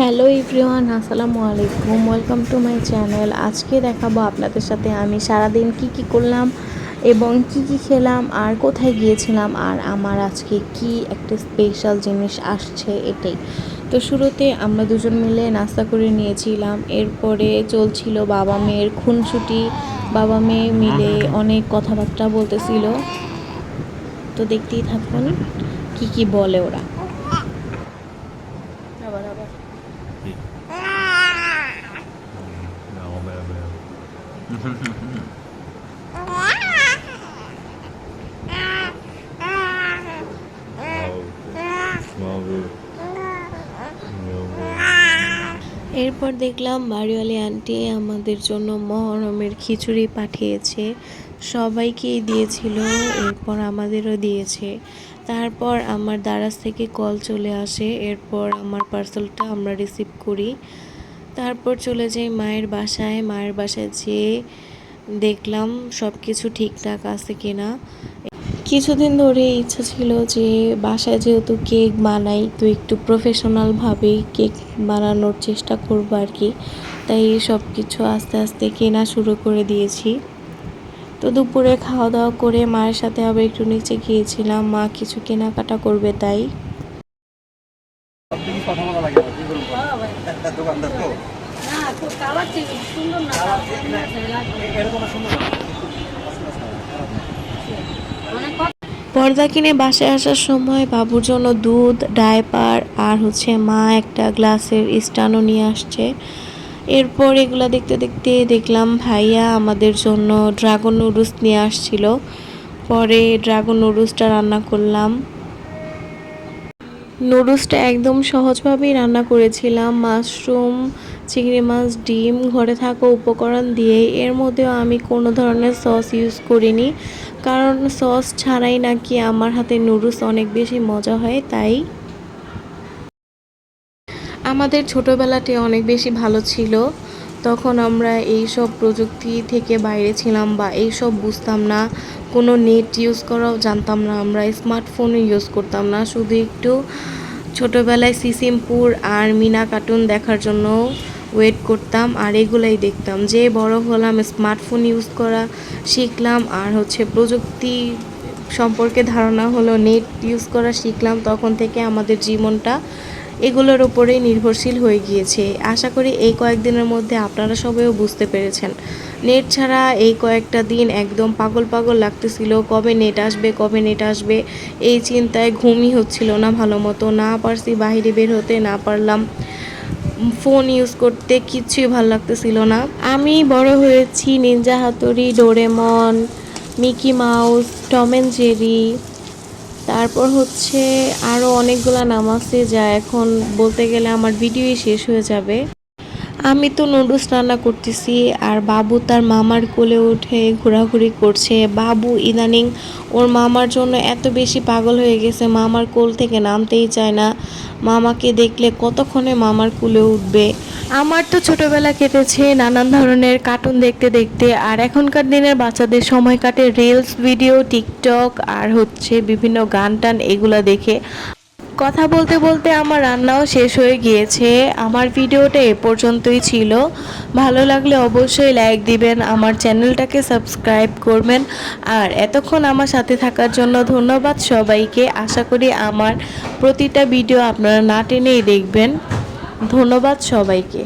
Hello everyone, আসসালামু আলাইকুম। Welcome to my channel. আজকে দেখাবো আপনাদের সাথে আমি সারাদিন কি করলাম এবং কি খেলাম আর কোথায় গিয়েছিলাম, আর আমার আজকে কি একটা স্পেশাল জিনিস আসছে এটাই। তো শুরুতে আমরা দুজন মিলে নাস্তা করে নিয়েছিলাম। এরপরে চলছিল বাবা মেয়ের খুনসুটি। বাবা মেয়ে মিলে অনেক কথাবার্তা বলতেছিল। তো দেখতেই থাকুন কি বলে ওরা। আবার আবার Mèo mèo mèo. Wow. Wow. এরপর দেখলাম বাড়িওয়ালি আন্টি আমাদের জন্য মহরমের খিচুড়ি পাঠিয়েছে, সবাইকেই দিয়েছিল, এরপর আমাদেরও দিয়েছে। তারপর আমার দারাজ থেকে কল চলে আসে, এরপর আমার পার্সেলটা আমরা রিসিভ করি। তারপর চলে যাই মায়ের বাসায়। মায়ের বাসায় যেয়ে দেখলাম সব কিছু ঠিকঠাক আছে কিনা। কিছুদিন ধরে ইচ্ছা ছিল যে বাসায় যেহেতু কেক বানাই, তো একটু প্রফেশনালভাবেই কেক বানানোর চেষ্টা করব আর কি। তাই সব কিছু আস্তে আস্তে কেনা শুরু করে দিয়েছি। তো দুপুরে খাওয়া দাওয়া করে মায়ের সাথে আবার একটু নিচে গিয়েছিলাম, মা কিছু কেনাকাটা করবে তাই। পর্দা কিনে বাসায় আসার সময় বাবুর জন্য দুধ, ডায়পার আর মা একটা গ্লাসের স্টানও নিয়ে আসছে। এরপর এগুলা দেখতে দেখতে দেখলাম ভাইয়া আমাদের জন্য ড্রাগন নুডলস নিয়ে আসছিল। পরে ড্রাগন নুডলসটা রান্না করলাম। নুডলসটা একদম সহজভাবেই রান্না করেছিলাম, মাশরুম, চিংড়ি মাছ, ডিম, ঘরে থাকা উপকরণ দিয়ে। এর মধ্যেও আমি কোনো ধরনের সস ইউজ করিনি, কারণ সস ছাড়াই নাকি আমার হাতে নুডলস অনেক বেশি মজা হয়। তাই আমাদের ছোটোবেলাটি অনেক বেশি ভালো ছিল। তখন আমরা এই সব প্রযুক্তি থেকে বাইরে ছিলাম বা এই সব বুঝতাম না, কোনো নেট ইউজ করাও জানতাম না, আমরা স্মার্টফোনও ইউজ করতাম না। শুধু একটু ছোটোবেলায় সিসিমপুর আর মিনা কার্টুন দেখার জন্য ওয়েট করতাম, আর এগুলাই দেখতাম। যে বড় হলাম, স্মার্টফোন ইউজ করা শিখলাম, আর প্রযুক্তি সম্পর্কে ধারণা হলো, নেট ইউজ করা শিখলাম, তখন থেকে আমাদের জীবনটা এগুলোর উপরেই নির্ভরশীল হয়ে গিয়েছে। আশা করি এই কয়েকদিনের মধ্যে আপনারা সবাইও বুঝতে পেরেছেন। নেট ছাড়া এই কয়েকটা দিন একদম পাগল পাগল লাগতেছিল, কবে নেট আসবে কবে নেট আসবে এই চিন্তায় ঘুমই হচ্ছিল না ভালো মতো। না পারছি বাইরে বের হতে, না পারলাম ফোন ইউজ করতে, কিচ্ছুই ভালো লাগতেছিল না। আমি বড় হয়েছি নিনজা হাতুড়ি, Doraemon, Mickey mouse, Tom and Jerry, তারপর আরও অনেকগুলো নাম আছে যা এখন বলতে গেলে আমার ভিডিওই শেষ হয়ে যাবে। আমি তো নুডলস রান্না করতেছি আর বাবু তার মামার কোলে উঠে ঘোরাঘুরি করছে। বাবু ইদানিং ওর মামার জন্য এত বেশি পাগল হয়ে গেছে, মামার কোল থেকে নামতেই চায় না। মামাকে দেখলে কতক্ষণে মামার কোলে উঠবে। আমার তো ছোটবেলা কেটেছে নানান ধরনের কার্টুন দেখতে দেখতে, আর এখনকার দিনের বাচ্চাদের সময় কাটে রিলস, ভিডিও, টিকটক আর বিভিন্ন গান টান এগুলো দেখে। কথা বলতে বলতে আমার রান্নাও শেষ হয়ে গিয়েছে। আমার ভিডিওটা এ পর্যন্তই ছিল। ভালো লাগলে অবশ্যই লাইক দিবেন, আমার চ্যানেলটাকে সাবস্ক্রাইব করবেন, আর এতক্ষণ আমার সাথে থাকার জন্য ধন্যবাদ সবাইকে। আশা করি আমার প্রতিটা ভিডিও আপনারা না টেনেই দেখবেন। ধন্যবাদ সবাইকে।